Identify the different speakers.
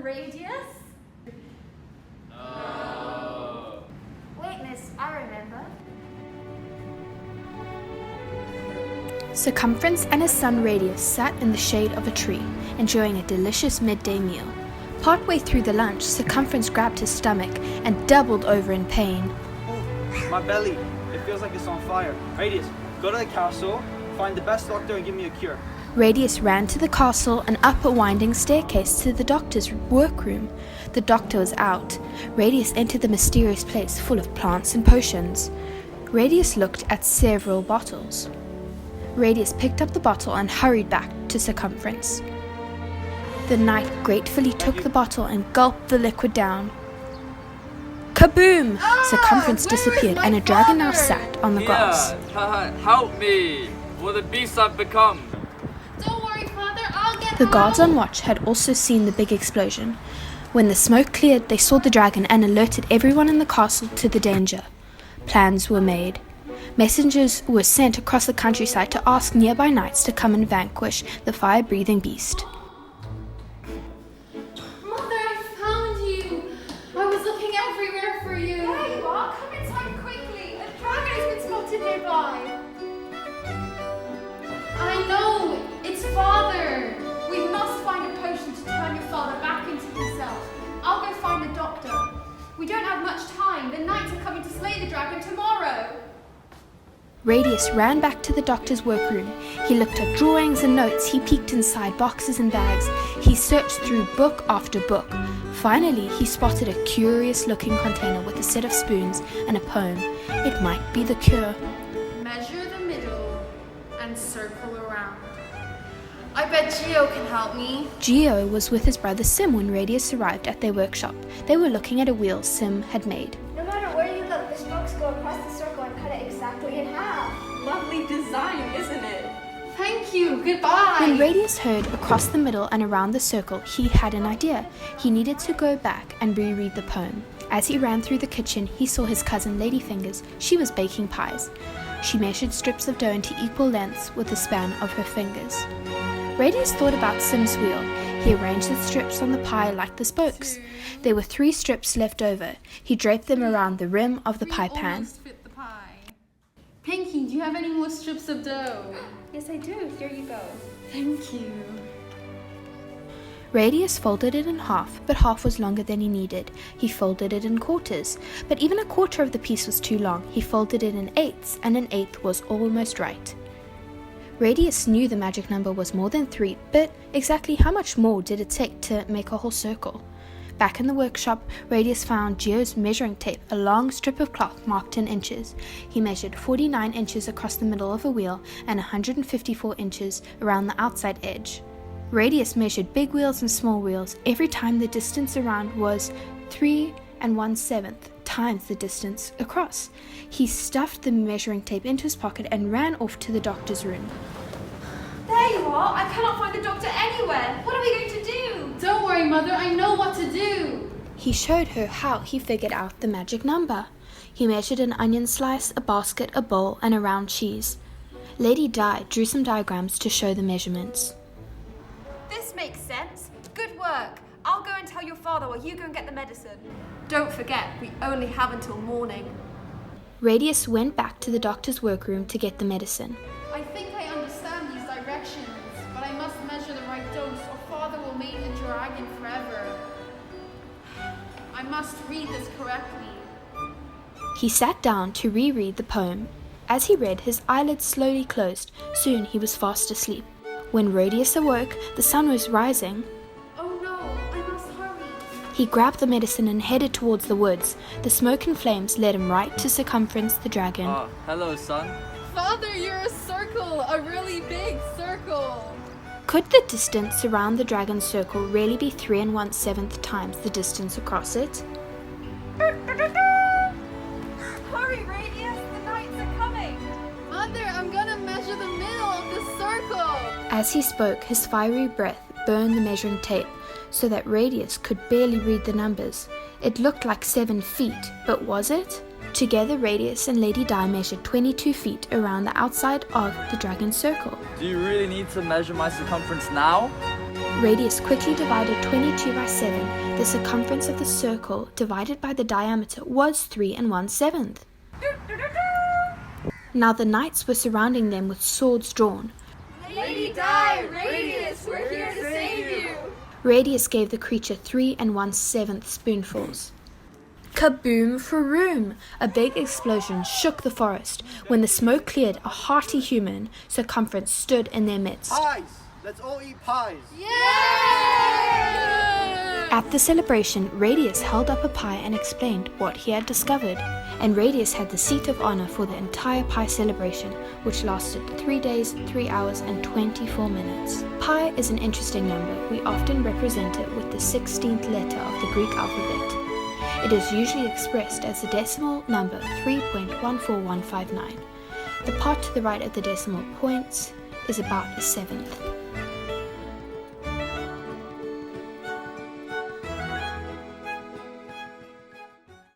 Speaker 1: son Radius?
Speaker 2: No.
Speaker 1: Wait, miss, I remember.
Speaker 3: Cumference and his son Radius sat in the shade of a tree, enjoying a delicious midday meal. Partway through the lunch, Cumference grabbed his stomach and doubled over in pain.
Speaker 4: Oh, my belly. It feels like it's on fire. Radius, go to the castle, find the best doctor and give me a cure.
Speaker 3: Radius ran to the castle and up a winding staircase to the doctor's workroom. The doctor was out. Radius entered the mysterious place full of plants and potions. Radius looked at several bottles. Radius picked up the bottle and hurried back to Cumference. The knight gratefully took the bottle and gulped the liquid down. Kaboom! Cumference disappeared and a dragon now sat on the grass.
Speaker 2: Help me! What a beast I've become!
Speaker 1: Don't worry, Father, I'll get
Speaker 3: The guards on watch had also seen the big explosion. When the smoke cleared, they saw the dragon and alerted everyone in the castle to the danger. Plans were made. Messengers were sent across the countryside to ask nearby knights to come and vanquish the fire-breathing beast.
Speaker 1: Mother, I found you! I was looking everywhere for you! There you are! Come inside quickly! A dragon has been spotted nearby! I know! It's Father! We must find a potion to turn your father back into himself. I'll go find the doctor. We don't have much time. The knights are coming to slay the dragon tomorrow.
Speaker 3: Radius ran back to the doctor's workroom. He looked at drawings and notes. He peeked inside boxes and bags. He searched through book after book. Finally, he spotted a curious-looking container with a set of spoons and a poem. It might be the cure.
Speaker 1: Measure the middle and circle around. I bet Geo can help me.
Speaker 3: Geo was with his brother Sim when Radius arrived at their workshop. They were looking at a wheel Sim had made.
Speaker 5: No matter where you look, the strokes go across the circle and cut it exactly in half.
Speaker 6: Lovely design, isn't it?
Speaker 1: Thank you. Goodbye.
Speaker 3: When Radius heard across the middle and around the circle, he had an idea. He needed to go back and reread the poem. As he ran through the kitchen, he saw his cousin Ladyfingers. She was baking pies. She measured strips of dough into equal lengths with the span of her fingers. Radius thought about Sim's wheel. He arranged the strips on the pie like the spokes. There were 3 strips left over. He draped them around the rim of the pie pan.
Speaker 1: Almost fit the pie. Pinky, do you have any more strips of dough?
Speaker 5: Yes, I do. Here you go.
Speaker 1: Thank you.
Speaker 3: Radius folded it in half, but half was longer than he needed. He folded it in quarters, but even a quarter of the piece was too long. He folded it in eighths, and an eighth was almost right. Radius knew the magic number was more than 3, but exactly how much more did it take to make a whole circle? Back in the workshop, Radius found Geo's measuring tape, a long strip of cloth marked in inches. He measured 49 inches across the middle of a wheel and 154 inches around the outside edge. Radius measured big wheels and small wheels. Every time the distance around was 3 1/7 times the distance across. He stuffed the measuring tape into his pocket and ran off to the doctor's room.
Speaker 5: There you are. I cannot find the doctor anywhere. What are we going to do?
Speaker 1: Don't worry, Mother. I know what to do.
Speaker 3: He showed her how he figured out the magic number. He measured an onion slice, a basket, a bowl, and a round cheese. Lady Di drew some diagrams to show the measurements.
Speaker 5: This makes sense. Good work. I'll go and tell your father while you go and get the medicine.
Speaker 1: Don't forget, we only have until morning.
Speaker 3: Radius went back to the doctor's workroom to get the medicine.
Speaker 1: I think I understand these directions, but I must measure the right dose or Father will make the dragon forever. I must read this correctly.
Speaker 3: He sat down to reread the poem. As he read, his eyelids slowly closed. Soon he was fast asleep. When Radius awoke, the sun was rising.
Speaker 1: Oh no, I must hurry.
Speaker 3: He grabbed the medicine and headed towards the woods. The smoke and flames led him right to Cumference the dragon.
Speaker 2: Hello, son.
Speaker 1: Father, you're a circle, a really big circle.
Speaker 3: Could the distance around the dragon's circle really be 3 1/7 times the distance across it?
Speaker 5: Hurry, Radius. The knights are coming.
Speaker 1: Mother, I'm gonna measure the middle of the circle.
Speaker 3: As he spoke, his fiery breath burned the measuring tape so that Radius could barely read the numbers. It looked like 7 feet, but was it? Together, Radius and Lady Di measured 22 feet around the outside of the dragon's circle.
Speaker 2: Do you really need to measure my circumference now?
Speaker 3: Radius quickly divided 22 by 7. The circumference of the circle divided by the diameter was 3 1/7. Now the knights were surrounding them with swords drawn.
Speaker 6: Lady Di, Radius, we're here to save you.
Speaker 3: Radius gave the creature 3 1/7 spoonfuls. Kaboom for room! A big explosion shook the forest. When the smoke cleared, a hearty human circumference stood in their midst.
Speaker 4: Pies! Let's all eat pies!
Speaker 3: At the celebration, Radius held up a pie and explained what he had discovered, and Radius had the seat of honor for the entire pie celebration, which lasted 3 days, 3 hours, and 24 minutes. Pi is an interesting number. We often represent it with the 16th letter of the Greek alphabet. It is usually expressed as the decimal number 3.14159. The part to the right of the decimal points is about a seventh.